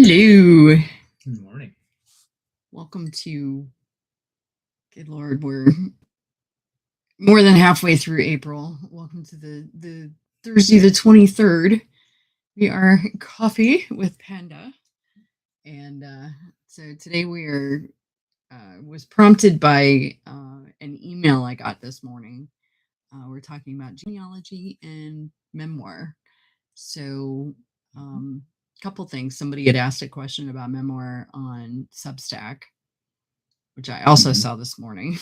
Hello. Good morning. Welcome to, good Lord, we're more than halfway through April. Welcome to the Thursday the 23rd. We are Coffee with Panda. And so today we are, was prompted by an email I got this morning. We're talking about genealogy and memoir. So, couple things. Somebody had asked a question about memoir on Substack, which I also saw this morning.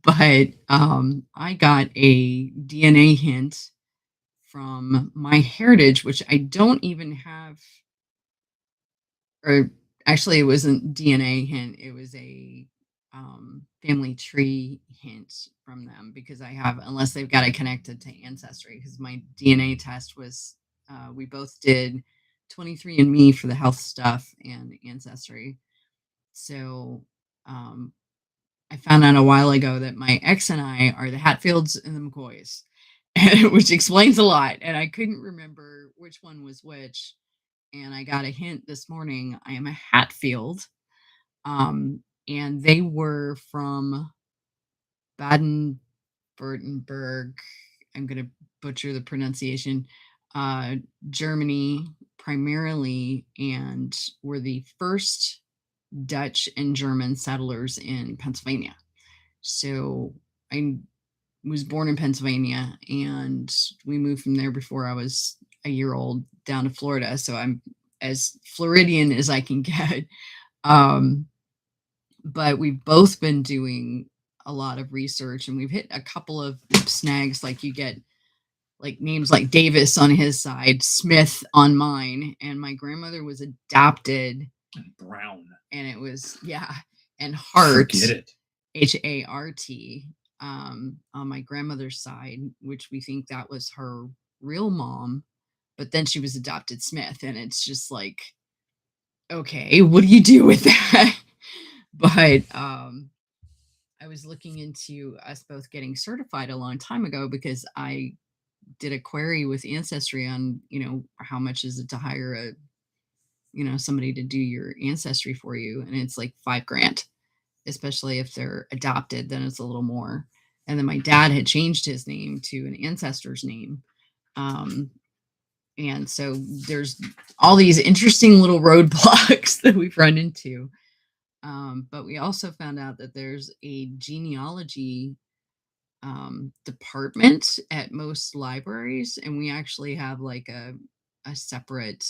But I got a DNA hint from my heritage, which I don't even have, or actually, it wasn't DNA hint. It was a family tree hint from them because I have, unless they've got it connected to Ancestry, because my DNA test was, we both did 23andMe for the health stuff and Ancestry. So I found out a while ago that my ex and I are the Hatfields and the McCoys, which explains a lot. And I couldn't remember which one was which. And I got a hint this morning. I am a Hatfield. And they were from Baden-Württemberg. I'm going to butcher the pronunciation. Germany primarily, and were the first Dutch and German settlers in Pennsylvania. So I was born in Pennsylvania and we moved from there before I was a year old down to Florida. So I'm as Floridian as I can get. But we've both been doing a lot of research and we've hit a couple of snags. Like you get like names like Davis on his side, Smith on mine, and my grandmother was adopted. Brown. And it was, and Hart. Forget it. Hart on my grandmother's side, which we think that was her real mom, but then she was adopted Smith, and it's just like, okay, what do you do with that? But I was looking into us both getting certified a long time ago because I did a query with Ancestry on, how much is it to hire somebody to do your ancestry for you, and it's like $5,000. Especially if they're adopted, then it's a little more. And then my dad had changed his name to an ancestor's name. And so there's all these interesting little roadblocks that we've run into. But we also found out that there's a genealogy department at most libraries. And we actually have like a separate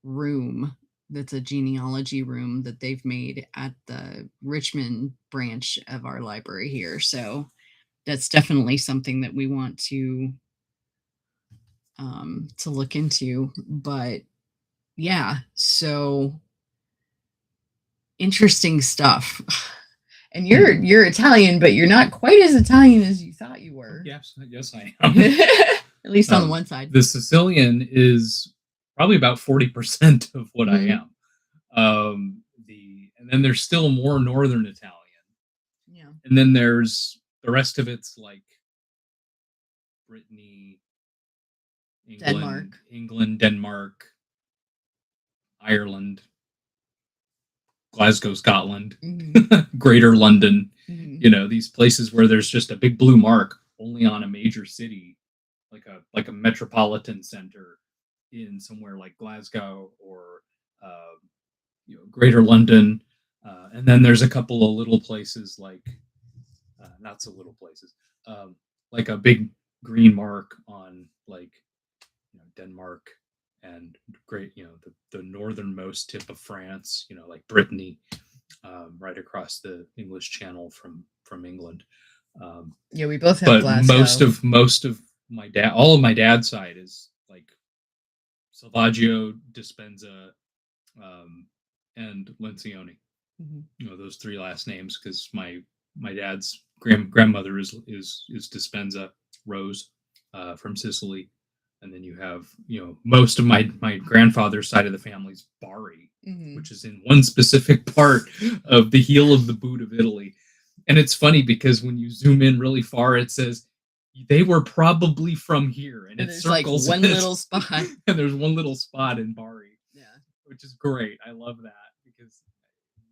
room that's a genealogy room that they've made at the Richmond branch of our library here. So that's definitely something that we want to look into. But yeah, so interesting stuff. And you're Italian, but you're not quite as Italian as you thought you were. Yes, I am. At least on the one side. The Sicilian is probably about 40% of what I am. And then there's still more Northern Italian. Yeah. And then there's the rest of it's like Brittany, England, Denmark, Ireland, Glasgow, Scotland, Greater London, these places where there's just a big blue mark only on a major city, like a metropolitan center in somewhere like Glasgow or Greater London, and then there's a couple of little places like not so little places, like a big green mark on like Denmark and the northernmost tip of France, like Brittany, right across the English Channel from England. We both have but Glasgow. most of my dad, all of my dad's side is like Selvaggio, Dispenza, and Lencioni. Those three last names, because my dad's grandmother is Dispenza Rose from Sicily. And then you have, most of my grandfather's side of the family's Bari, which is in one specific part of the heel of the boot of Italy. And it's funny because when you zoom in really far, it says they were probably from here, and it circles like one little spot. And there's one little spot in Bari. Yeah. which is great. I love that because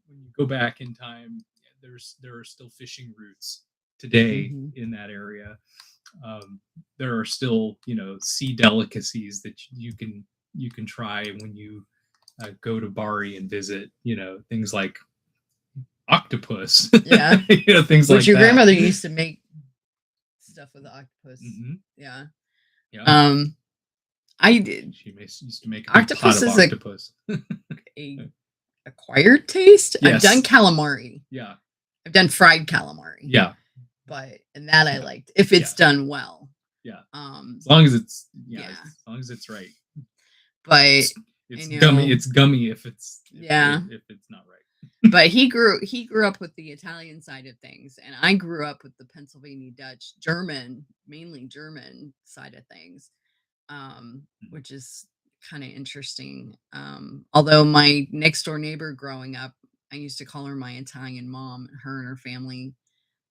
when you go back in time, there are still fishing routes today in that area. There are still, sea delicacies that you can try when you go to Bari and visit. Things like octopus. Yeah. Things like Which your that. grandmother used to make stuff with octopus. Yeah. Yeah. I did. She used to make a big Octopus pot of is octopus. a acquired taste. Yes. I've done calamari. Yeah. I've done fried calamari. Yeah. And that I liked if it's done well. Yeah. As long as it's as long as it's right. But it's gummy. It's gummy if it's if it's not right. But he grew up with the Italian side of things, and I grew up with the Pennsylvania Dutch, German, mainly German side of things, which is kind of interesting. Although my next door neighbor growing up, I used to call her my Italian mom. Her and her family,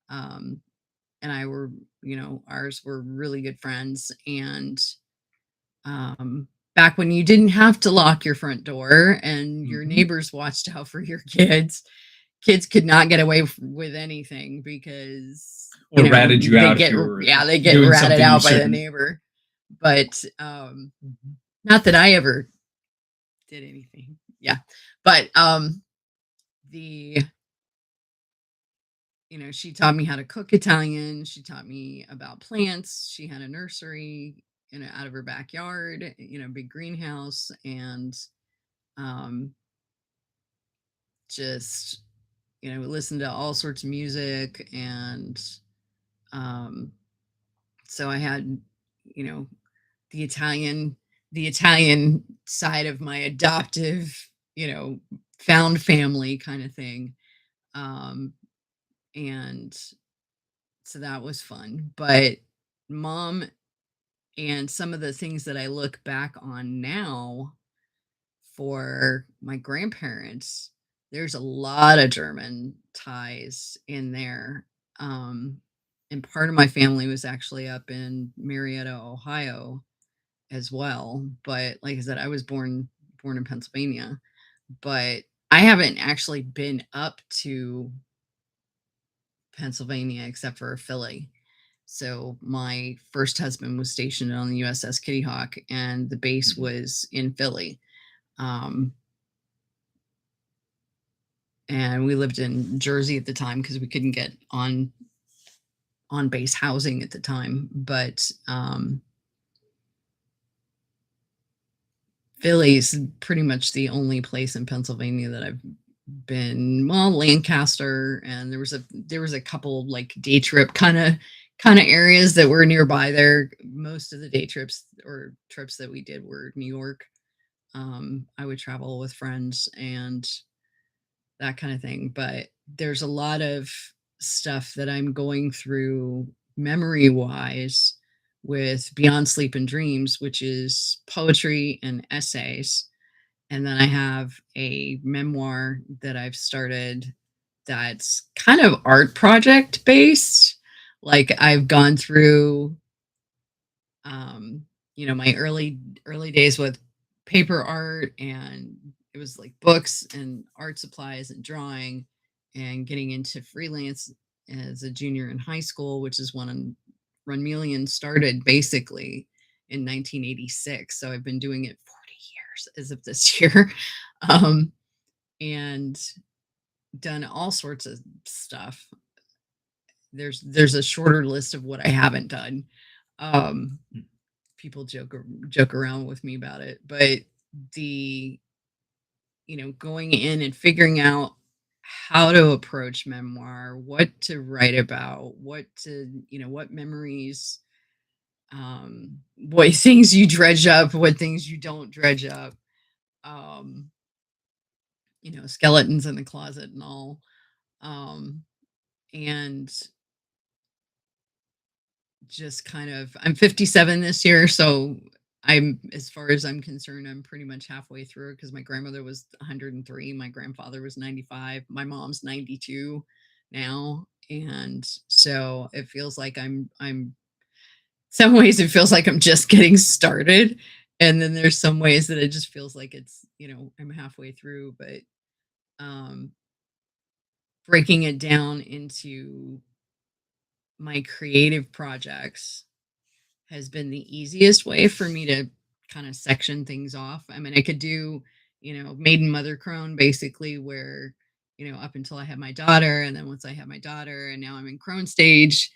and I were, ours were really good friends. And back when you didn't have to lock your front door and your neighbors watched out for your kids could not get away with anything because or ratted you out. They get ratted out by the neighbor. But not that I ever did anything. Yeah. But she taught me how to cook Italian. She taught me about plants. She had a nursery, out of her backyard, big greenhouse, and just, listen to all sorts of music. And so I had, the Italian side of my adoptive, found family kind of thing. And so that was fun. But Mom and some of the things that I look back on now for my grandparents, there's a lot of German ties in there. And part of my family was actually up in Marietta, Ohio as well. But like I said, I was born in Pennsylvania, but I haven't actually been up to Pennsylvania except for Philly. So my first husband was stationed on the USS Kitty Hawk, and the base was in Philly. And we lived in Jersey at the time because we couldn't get on base housing at the time. But Philly's pretty much the only place in Pennsylvania that I've been. Well, Lancaster, and there was a couple like day trip kind of areas that were nearby there. Most of the day trips or trips that we did were New York. I would travel with friends and that kind of thing. But there's a lot of stuff that I'm going through memory wise with Beyond Sleep and Dreams, which is poetry and essays. And then I have a memoir that I've started that's kind of art project based. Like I've gone through, my early days with paper art, and it was like books and art supplies and drawing, and getting into freelance as a junior in high school, which is when Renmeleon started basically in 1986. So I've been doing it 40 years as of this year. And done all sorts of stuff. There's a shorter list of what I haven't done. People joke around with me about it, but the going in and figuring out how to approach memoir, what to write about, what memories, what things you dredge up, what things you don't dredge up, skeletons in the closet and all. And just kind of, I'm 57 this year, so as far as I'm concerned, I'm pretty much halfway through, because my grandmother was 103, my grandfather was 95, my mom's 92 now. And so it feels like I'm some ways it feels like I'm just getting started. And then there's some ways that it just feels like it's, I'm halfway through, but um, breaking it down into my creative projects has been the easiest way for me to kind of section things off. I mean, I could do, maiden mother crone basically, where, up until I had my daughter, and then once I had my daughter, and now I'm in crone stage,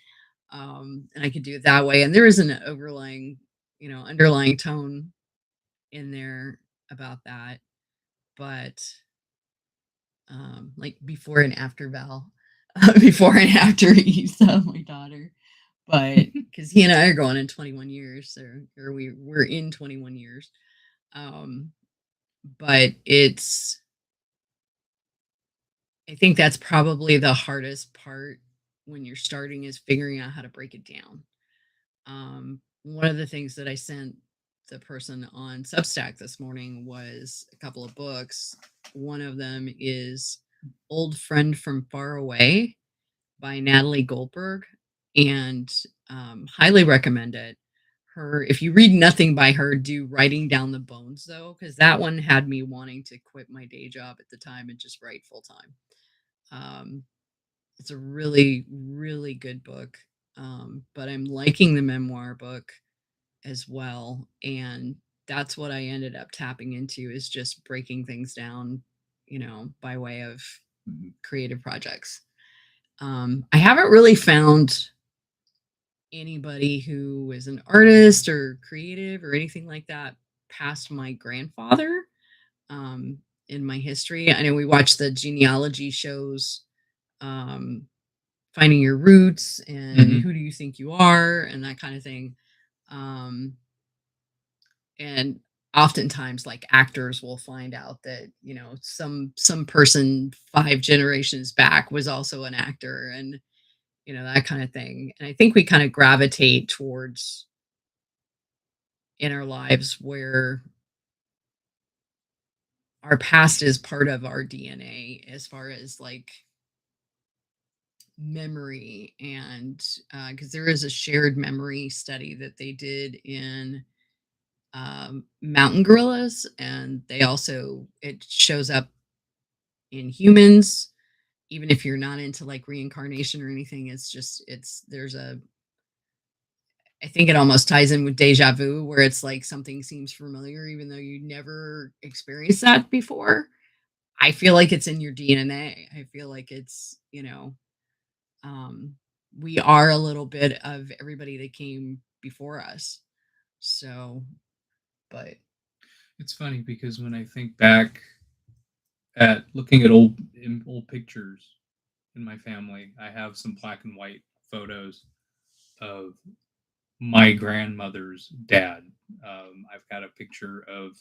and I could do it that way. And there is an underlying tone in there about that, but like before and after Val, before and after Isa, my daughter. But because he and I are going in 21 years, or we're in 21 years. But I think that's probably the hardest part when you're starting, is figuring out how to break it down. One of the things that I sent the person on Substack this morning was a couple of books. One of them is Old Friend from Far Away by Natalie Goldberg, and highly recommend it. If you read nothing by her, do Writing Down the Bones, though, because that one had me wanting to quit my day job at the time and just write full time. It's a really, really good book. But I'm liking the memoir book as well. And that's what I ended up tapping into, is just breaking things down, by way of creative projects. I haven't really found anybody who is an artist or creative or anything like that past my grandfather in my history. I know we watched the genealogy shows, Finding Your Roots and Who Do You Think You Are, and that kind of thing. And oftentimes, like, actors will find out that, some person 5 generations back was also an actor, and that kind of thing. And I think we kind of gravitate towards, in our lives, where our past is part of our DNA, as far as like memory. And because there is a shared memory study that they did in mountain gorillas, and it shows up in humans, even if you're not into like reincarnation or anything. I think it almost ties in with deja vu, where it's like something seems familiar, even though you never experienced that before. I feel like it's in your DNA. I feel like it's, we are a little bit of everybody that came before us. So, but it's funny because when I think back at looking at old pictures in my family, I have some black and white photos of my grandmother's dad. I've got a picture of,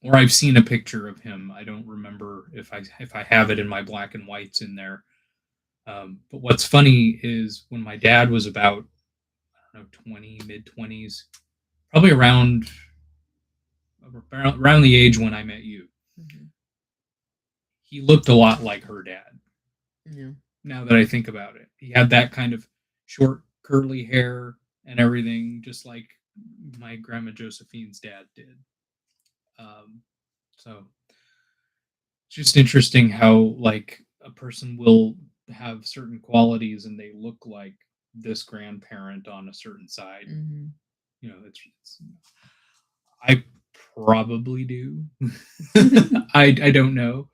or I've seen a picture of him. I don't remember if I have it in my black and whites in there. But what's funny is when my dad was about, I don't know, 20, mid 20s, probably around the age when I met you. Mm-hmm. He looked a lot like her dad. Yeah. Now that I think about it, he had that kind of short, curly hair and everything, just like my grandma Josephine's dad did. So it's just interesting how, like, a person will have certain qualities and they look like this grandparent on a certain side. Mm-hmm. I probably do. I don't know.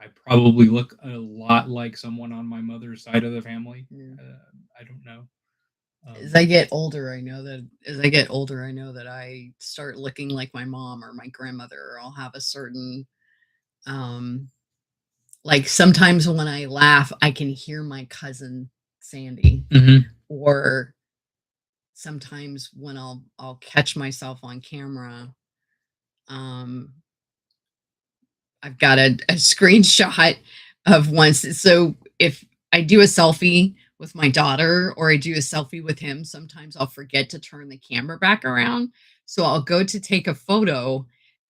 I probably look a lot like someone on my mother's side of the family. Yeah. I don't know. As I get older, I know that I start looking like my mom or my grandmother, or I'll have a certain, like, sometimes when I laugh, I can hear my cousin Sandy. Mm-hmm. Or sometimes when I'll catch myself on camera, I've got a screenshot of once. So if I do a selfie with my daughter, or I do a selfie with him, sometimes I'll forget to turn the camera back around. So I'll go to take a photo,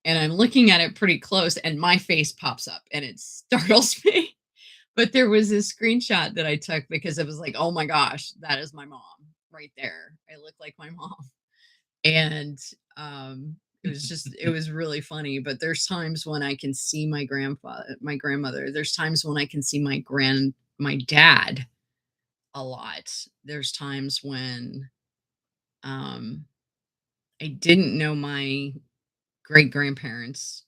and I'm looking at it pretty close, and my face pops up and it startles me. But there was this screenshot that I took because it was like, oh my gosh, that is my mom. right there. I look like my mom. And it was really funny. But there's times when I can see my grandmother. There's times when I can see my dad a lot. There's times when um I didn't know my great grandparents.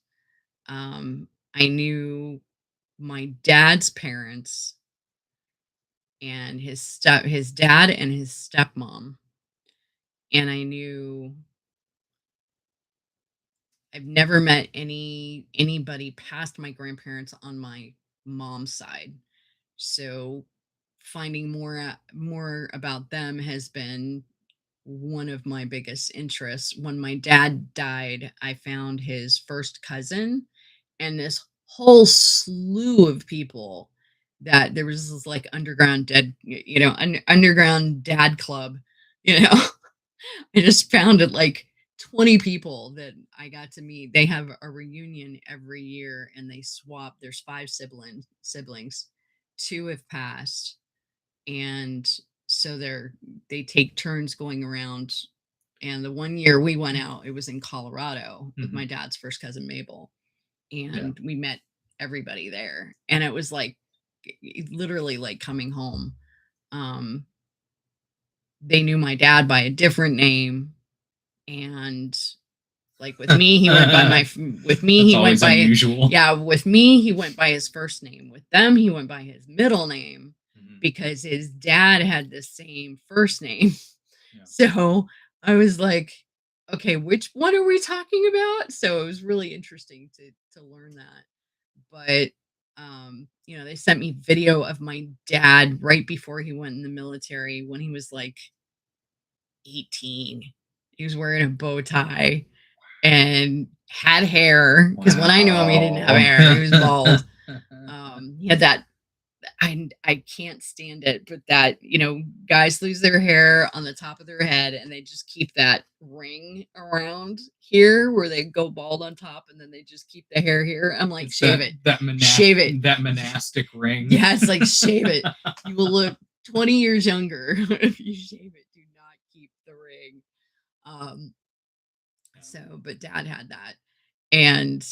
I knew my dad's parents and his dad and his stepmom, and I've never met anybody past my grandparents on my mom's side. So finding more about them has been one of my biggest interests. When my dad died, I found his first cousin and this whole slew of people that there was this like underground dad club, you know. I just found it like 20 people that I got to meet. They have a reunion every year and they swap. There's five siblings. Two have passed. And so they take turns going around. And the one year we went out, it was in Colorado with my dad's first cousin Mabel. And we met everybody there. And it was like literally like coming home. They knew my dad by a different name, and like with me he went by with me he went by unusual. with me he went by his first name. With them he went by his middle name because his dad had the same first name. So I was like, okay, which one are we talking about? So it was really interesting to learn that. But they sent me video of my dad right before he went in the military when he was like 18. He was wearing a bow tie and had hair, because when I knew him, he didn't have hair. He was bald. He had that. I can't stand it, but that guys lose their hair on the top of their head and they just keep that ring around here where they go bald on top and then they just keep the hair here. I'm like, shave it. Shave it. That monastic ring. Yeah, it's like, shave it. You will look 20 years younger if you shave it. Do not keep the ring. But dad had that. And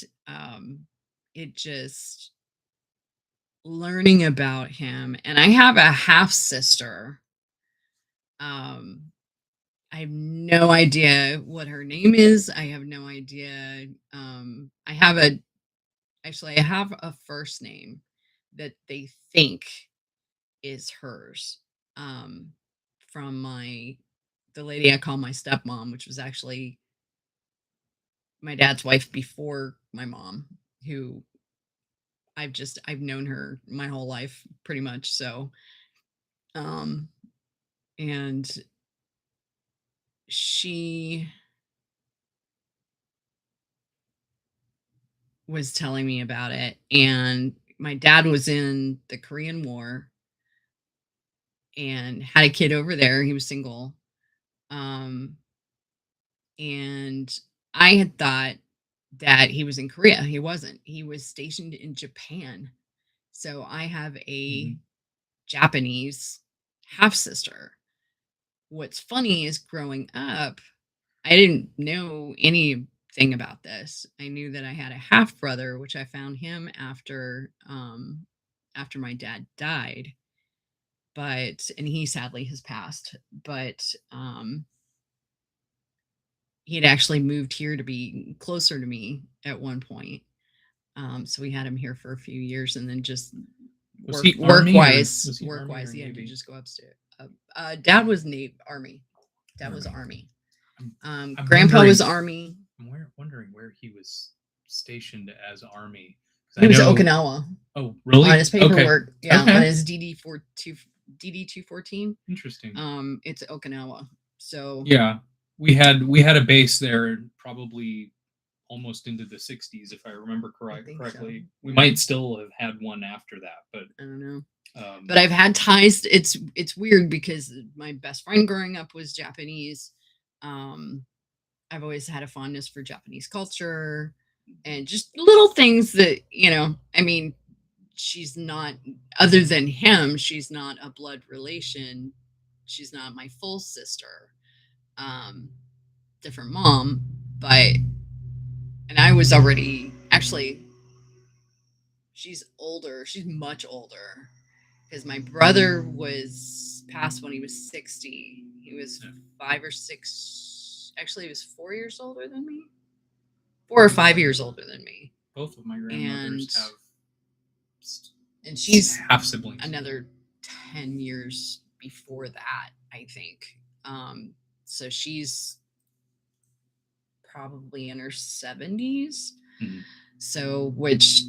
it just learning about him. And I have a half sister. I have no idea what her name is. I have no idea. I have a first name that they think is hers. From the lady I call my stepmom, which was actually my dad's wife before my mom, who I've known her my whole life pretty much. So, and she was telling me about it. And my dad was in the Korean War and had a kid over there. He was single. And I had thought that he was in Korea. He wasn't. He was stationed in Japan. So I have a Japanese half sister. What's funny is growing up, I didn't know anything about this. I knew that I had a half brother, which I found him after my dad died. And he sadly has passed. But he had actually moved here to be closer to me at one point. So we had him here for a few years, and then just work-wise, he had to just go upstairs. Dad was Army. Dad was Army. Grandpa was Army. I'm wondering where he was stationed as Army. He was Okinawa. Oh, really? On his paperwork, on his DD-214. Interesting. It's Okinawa. So yeah, we had a base there probably almost into the 60s, if I remember correctly. So. We might still have had one after that, but I don't know. But I've had ties. It's weird because my best friend growing up was Japanese. I've always had a fondness for Japanese culture and just little things that, I mean, she's not, other than him, she's not a blood relation she's not my full sister, different mom, but and I was already actually she's older. She's much older because my brother was passed when he was 60. He was 5 or 6. Actually, he was 4 years older than me. 4 or 5 years older than me. Both of my grandmothers have. And she's half siblings. Another 10 years before that, I think. So she's probably in her 70s. Mm-hmm. So, which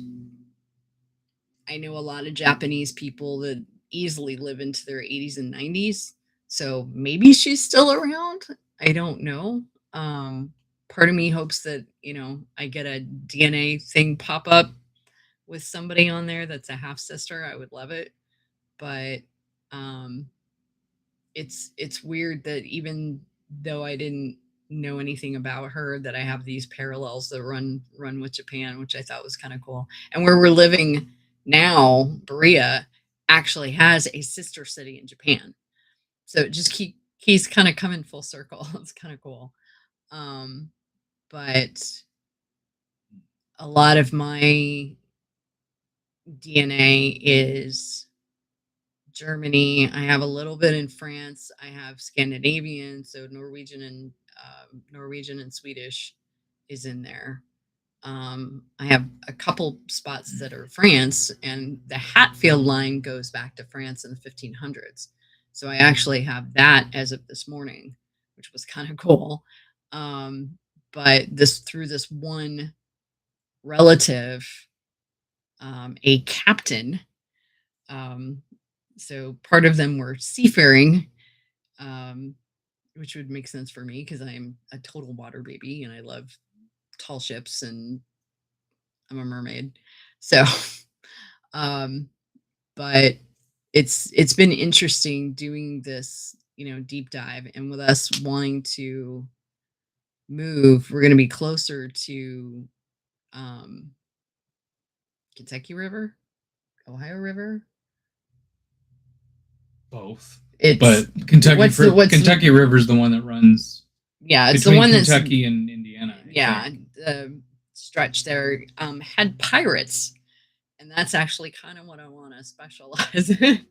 I know a lot of Japanese people that easily live into their 80s and 90s. So maybe she's still around. I don't know. Part of me hopes that, I get a DNA thing pop up with somebody on there that's a half sister. I would love it. But it's weird that even though I didn't know anything about her, that I have these parallels that run with Japan, which I thought was kind of cool. And where we're living now, Berea actually has a sister city in Japan. So it just keeps kind of coming full circle. It's kind of cool. But a lot of my DNA is Germany. I have a little bit in France. I have Scandinavian, so Norwegian and Swedish is in there. I have a couple spots that are France, and the Hatfield line goes back to France in the 1500s. So I actually have that as of this morning, which was kind of cool. But through this one relative, a captain. So part of them were seafaring, which would make sense for me because I'm a total water baby and I love tall ships and I'm a mermaid. So, but it's been interesting doing this, deep dive, and with us wanting to move, we're going to be closer to Kentucky River, Ohio River. Both. But Kentucky River is the one that runs. Yeah, it's the one that's Kentucky and Indiana. Yeah, the stretch there had pirates, and that's actually kind of what I want to specialize in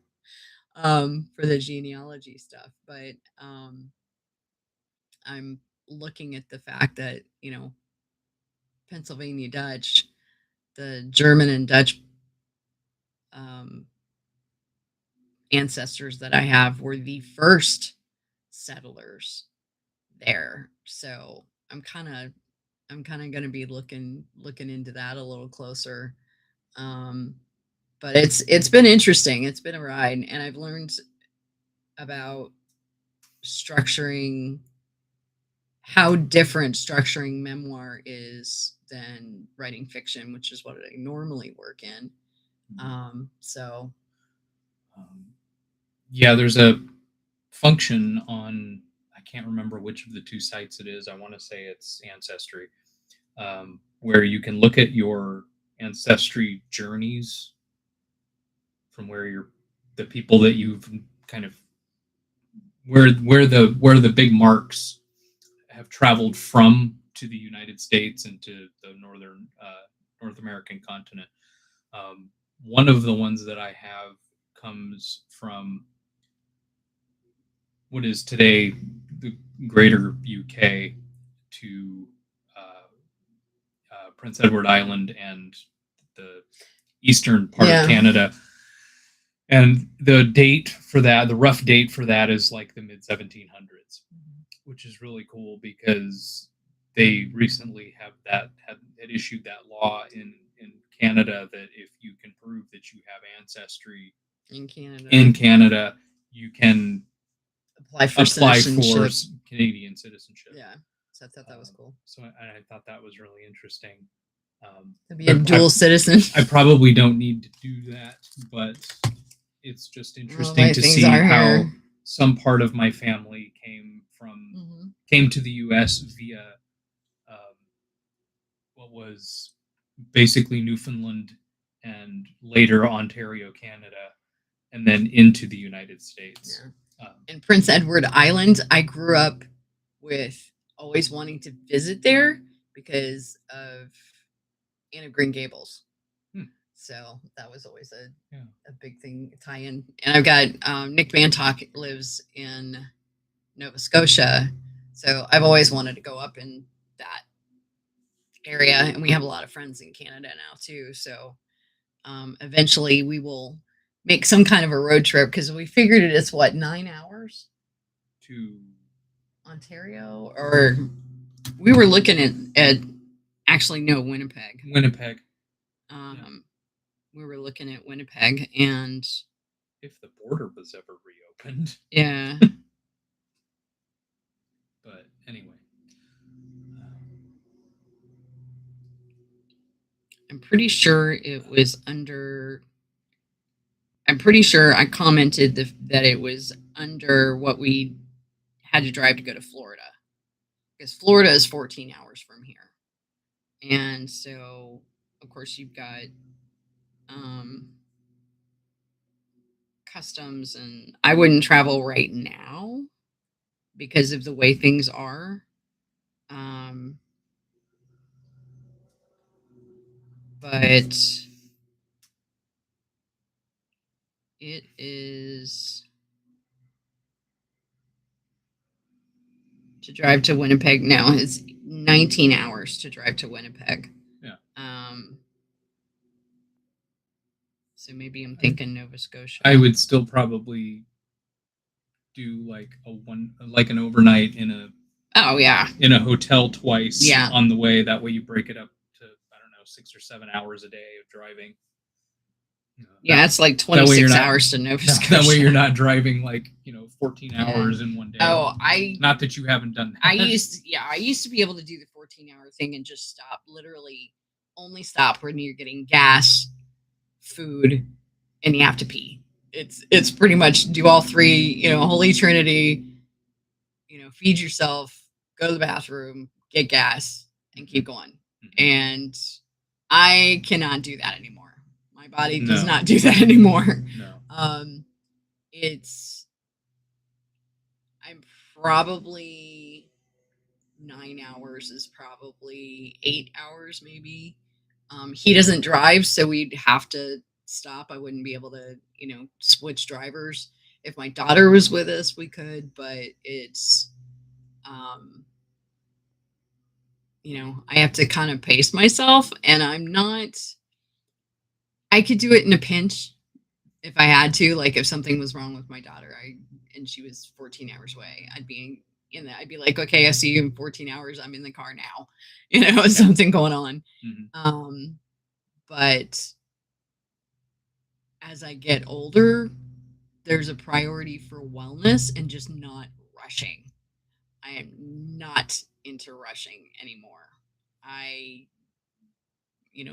for the genealogy stuff. But I'm looking at the fact that Pennsylvania Dutch, the German and Dutch ancestors that I have were the first settlers there. So I'm kind of going to be looking into that a little closer. But it's been interesting. It's been a ride, and I've learned about how different structuring memoir is than writing fiction, which is what I normally work in. Yeah, there's a function on, I can't remember which of the two sites it is. I want to say it's Ancestry, where you can look at your ancestry journeys from where the people that you've kind of where the big marks have traveled from to the United States and to the North American continent. One of the ones that I have comes from what is today the greater UK to Prince Edward Island and the eastern part of Canada. And the rough date for that is like the mid 1700s, which is really cool because they recently had issued that law in Canada that if you can prove that you have ancestry in Canada, you can apply for Canadian citizenship. Yeah, so I thought that was cool. So I thought that was really interesting. To be a dual citizen. I probably don't need to do that, but it's just interesting to see how some part of my family came to the U.S. via what was basically Newfoundland and later Ontario, Canada, and then into the United States. in Prince Edward Island. I grew up with always wanting to visit there because of Anne of Green Gables. So that was always a big thing tie in. And I've got Nick Bantock lives in Nova Scotia, so I've always wanted to go up in that area, and we have a lot of friends in Canada now too. So eventually we will make some kind of a road trip because we figured it's what 9 hours to Ontario, or we were looking at actually no Winnipeg. We were looking at Winnipeg, and if the border was ever reopened. Yeah. But anyway. I'm pretty sure it was under. I'm pretty sure I commented that it was under what we had to drive to go to Florida. Because Florida is 14 hours from here. And so, of course, you've got customs, and I wouldn't travel right now because of the way things are. But it is to drive to Winnipeg now. It's 19 hours to drive to Winnipeg. Yeah. So maybe I'm thinking Nova Scotia. I would still probably do like an overnight in a in a hotel twice on the way. That way you break it up to 6 or 7 hours a day of driving. It's like 26 hours to Nova Scotia. That way you're not driving 14 hours in one day. Not that you haven't done that. I used to be able to do the 14-hour thing and just stop, literally only stop when you're getting gas, food, and you have to pee. It's pretty much do all three, Holy Trinity, feed yourself, go to the bathroom, get gas, and keep going. Mm-hmm. And I cannot do that anymore. My body does not do that anymore. No. I'm probably 9 hours is probably 8 hours maybe. He doesn't drive, so we'd have to stop. I wouldn't be able to, switch drivers. If my daughter was with us, we could, but it's, I have to kind of pace myself, and I could do it in a pinch if I had to, like if something was wrong with my daughter, and she was 14 hours away, I'd be like, okay, I see you in 14 hours. I'm in the car now, something going on. Mm-hmm. But as I get older, there's a priority for wellness and just not rushing. I am not into rushing anymore.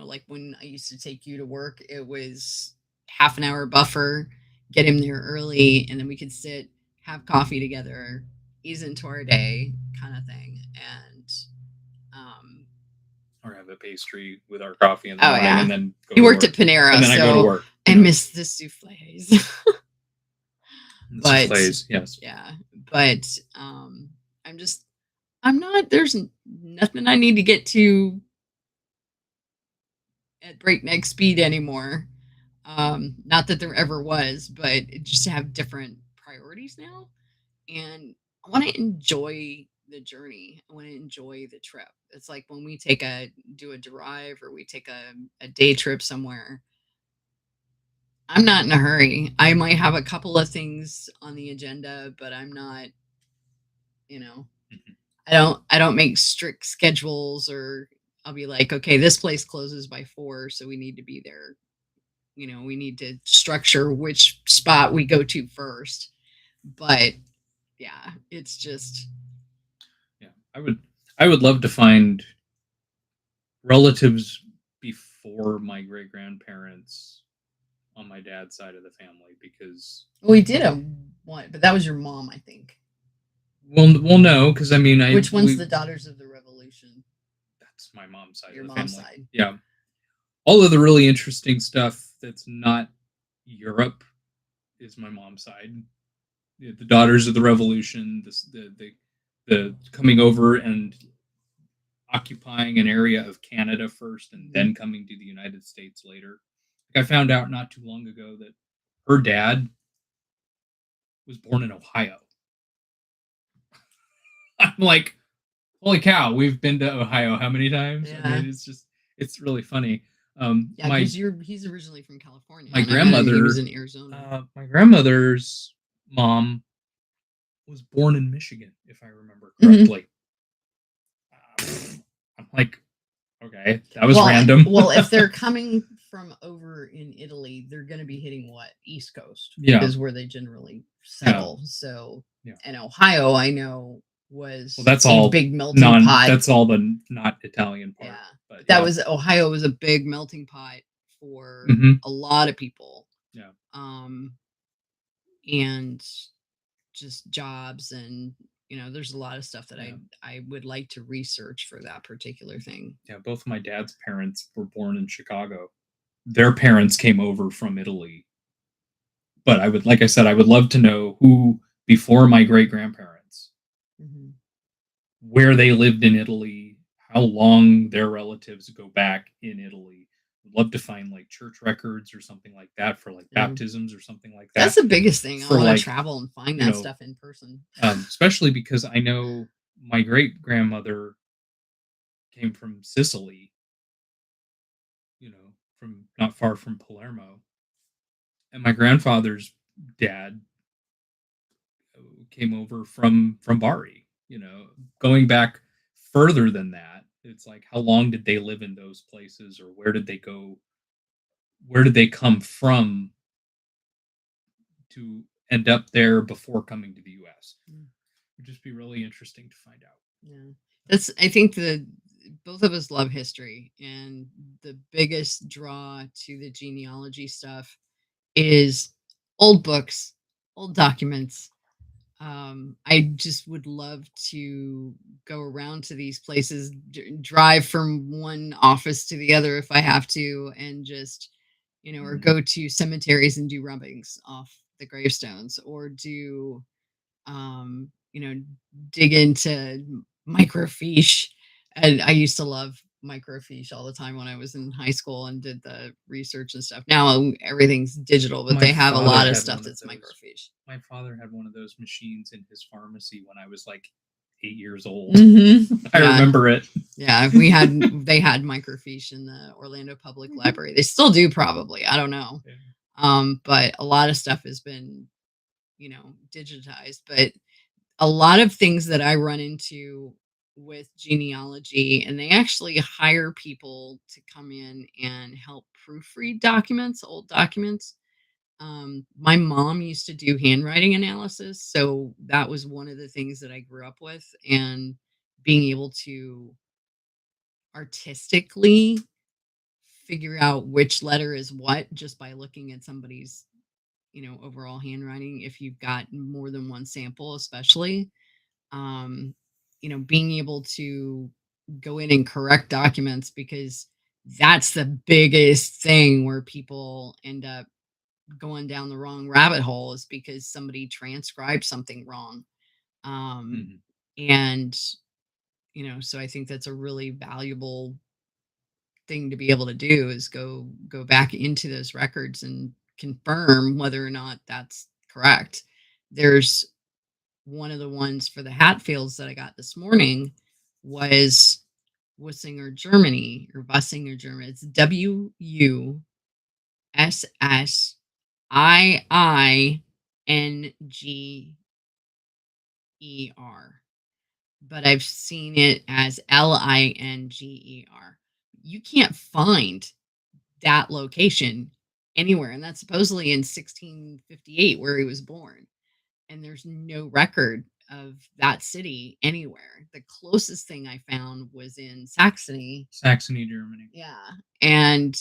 Like when I used to take you to work, it was half an hour buffer, get him there early, and then we could sit, have coffee together, ease into our day kind of thing. And or have a pastry with our coffee in the morning, and then he worked at Panera, and then I go to work. I miss the souffles. Souffles, yes. Yeah, but there's nothing I need to get to at breakneck speed anymore. Not that there ever was, but just to have different priorities now. And I want to enjoy the journey. I want to enjoy the trip. It's like when we do a drive, or we take a day trip somewhere. I'm not in a hurry. I might have a couple of things on the agenda, but I'm not, I don't make strict schedules, or I'll be like, okay, this place closes by 4, so we need to be there. We need to structure which spot we go to first. But yeah, it's just. Yeah, I would love to find relatives before my great grandparents on my dad's side of the family, because we did one, but that was your mom, I think. Well, no, because which one's the Daughters of the Revolution? That's my mom's side. Your of the mom's family. Side. Yeah, all of the really interesting stuff that's not Europe is my mom's side. the Daughters of the Revolution, the coming over and occupying an area of Canada first and then coming to the United States later. I found out not too long ago that her dad was born in Ohio. I'm like, holy cow, we've been to Ohio how many times? Yeah. I mean, it's really funny. Yeah, because he's originally from California. My and I grandmother imagine he was in Arizona. My grandmother's mom was born in Michigan, if I remember correctly. I'm like, okay, that was random. Well, if they're coming from over in Italy, they're going to be hitting what? East Coast. Yeah. Is where they generally settle. Yeah. So, Yeah. and Ohio, I know, was that's all big melting pot. That's all the not Italian part. Yeah. But that was Ohio was a big melting pot for a lot of people. Yeah. And just jobs and there's a lot of stuff that I would like to research for that particular thing. Yeah, both of my dad's parents were born in Chicago. Their parents came over from Italy. But I would love to know who before my great grandparents, where they lived in Italy, how long their relatives go back in Italy. I'd love to find like church records or something like that for like baptisms or something like that. That's the biggest thing. I want to travel and find that stuff in person. Especially because I know my great grandmother came from Sicily, from not far from Palermo. And my grandfather's dad came over from Bari, going back further than that. It's like, how long did they live in those places, or where did they go? Where did they come from to end up there before coming to the U.S.? It would just be really interesting to find out. Yeah, I think both of us love history, and the biggest draw to the genealogy stuff is old books, old documents. I just would love to go around to these places, drive from one office to the other if I have to, and just, or go to cemeteries and do rubbings off the gravestones, or do, dig into microfiche. And I used to love microfiche all the time when I was in high school and did the research and stuff. Now everything's digital, but they have a lot of stuff that's microfiche. My father had one of those machines in his pharmacy when I was like 8 years old. I remember it. Yeah, they had microfiche in the Orlando Public Library. They still do, probably. I don't know. Yeah. But a lot of stuff has been, digitized. But a lot of things that I run into with genealogy, and they actually hire people to come in and help proofread documents, old documents. My mom used to do handwriting analysis, so that was one of the things that I grew up with, and being able to artistically figure out which letter is what just by looking at somebody's overall handwriting, if you've got more than one sample, especially being able to go in and correct documents, because that's the biggest thing where people end up going down the wrong rabbit hole, is because somebody transcribed something wrong. And so I think that's a really valuable thing to be able to do, is go back into those records and confirm whether or not that's correct. There's one of the ones for the Hatfields that I got this morning was Wussinger, Germany, or Wussinger, Germany. It's Wussinger, but I've seen it as Linger. You can't find that location anywhere, and that's supposedly in 1658 where he was born, and there's no record of that city anywhere. The closest thing I found was in Saxony, Germany. Yeah, and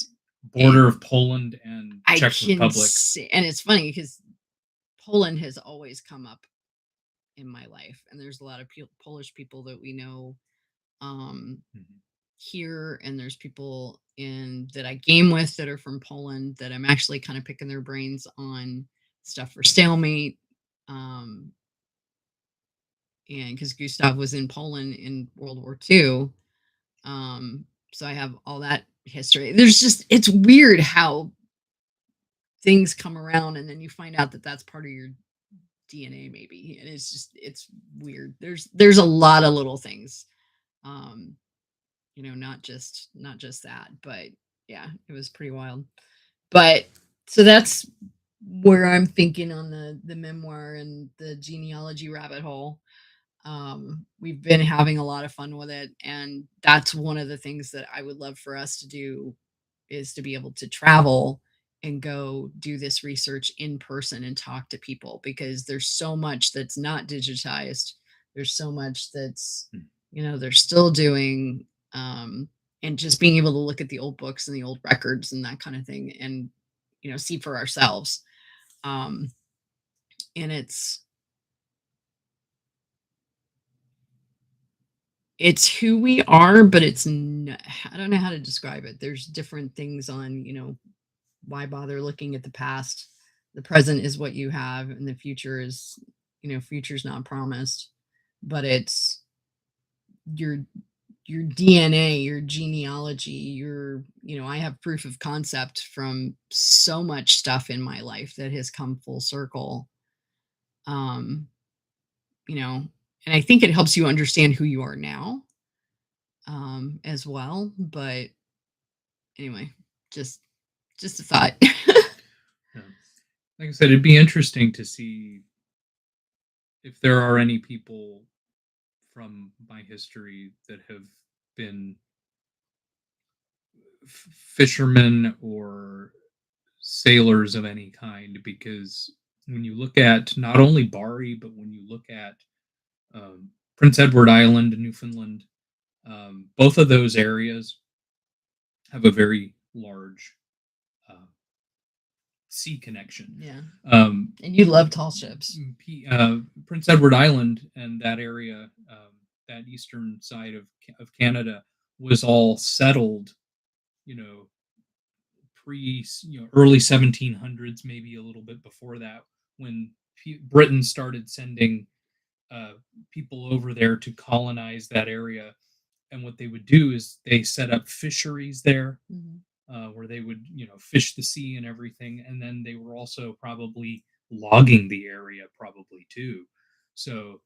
border of Poland and Czech Republic. And it's funny because Poland has always come up in my life, and there's a lot of Polish people that we know here, and there's people that I game with that are from Poland that I'm actually kind of picking their brains on stuff for Stalemate, And because Gustav was in Poland in World War II, so I have all that history. It's weird how things come around, and then you find out that that's part of your DNA, maybe, and it's weird. There's a lot of little things, um, not just that, but yeah, it was pretty wild. But so that's where I'm thinking on the memoir and the genealogy rabbit hole. We've been having a lot of fun with it, and that's one of the things that I would love for us to do, is to be able to travel and go do this research in person and talk to people, because there's so much that's not digitized. There's so much that's, they're still doing, and just being able to look at the old books and the old records and that kind of thing, and see for ourselves. um and it's who we are, but I don't know how to describe it. There's different things on, why bother looking at the past? The present is what you have, and the future is, future's not promised. But it's your DNA, your genealogy, I have proof of concept from so much stuff in my life that has come full circle. Um, and I think it helps you understand who you are now, as well. But anyway, just just a thought. Yeah. Like I said, it'd be interesting to see if there are any people from my history that have been fishermen or sailors of any kind, because when you look at not only Bari, but when you look at Prince Edward Island in Newfoundland, both of those areas have a very large uh, sea connection. Yeah. Um, And you love tall ships. Prince Edward Island and that area, that eastern side of Canada, was all settled, you know, early 1700s, maybe a little bit before that, when Britain started sending uh, people over there to colonize that area. And what they would do is they set up fisheries there, where they would, fish the sea and everything. And then they were also probably logging the area, probably too. So,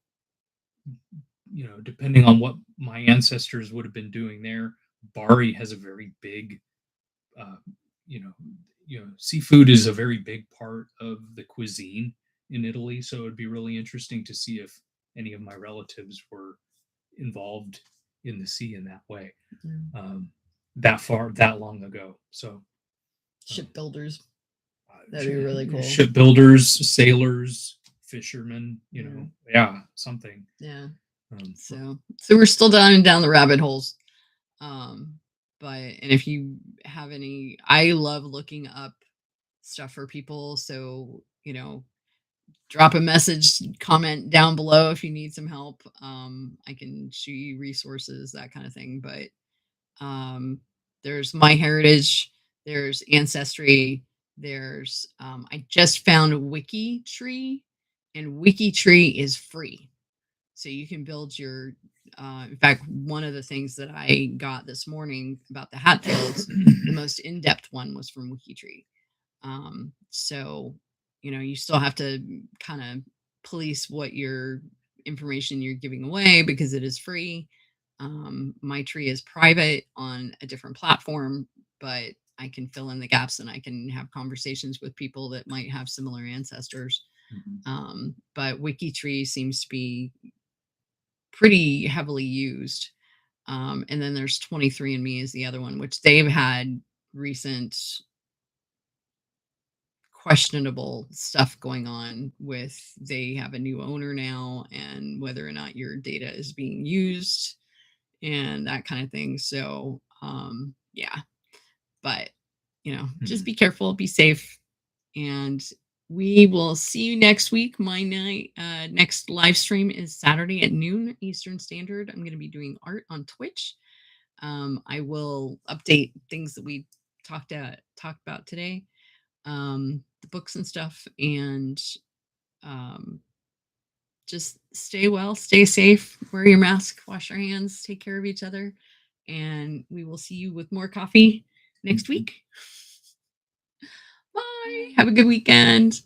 depending on what my ancestors would have been doing there, Bari has a very big, uh, you know, seafood is a very big part of the cuisine in Italy. So it'd be really interesting to see if any of my relatives were involved in the sea in that way, that long ago. So Shipbuilders. That'd be really cool. Shipbuilders, sailors, fishermen, something. Yeah. So we're still down the rabbit holes. And if you have any, I love looking up stuff for people. So, drop a message, comment down below if you need some help. I can show you resources, that kind of thing. But there's My Heritage, there's Ancestry, there's I just found WikiTree, and WikiTree is free. So you can build your in fact, one of the things that I got this morning about the Hatfields, the most in-depth one was from WikiTree. So, you still have to kind of police what your information you're giving away, because it is free. My tree is private on a different platform, but I can fill in the gaps and I can have conversations with people that might have similar ancestors. But WikiTree seems to be pretty heavily used. And then there's 23andMe is the other one, which they've had recent questionable stuff going on with. They have a new owner now, and whether or not your data is being used and that kind of thing. So yeah, but just be careful, be safe, and we will see you next week. My next live stream is Saturday at noon Eastern Standard. I'm going to be doing art on Twitch. I will update things that we talked about today, the books and stuff, and just stay well, stay safe, wear your mask, wash your hands, take care of each other, and we will see you with more coffee next week. Bye. Have a good weekend.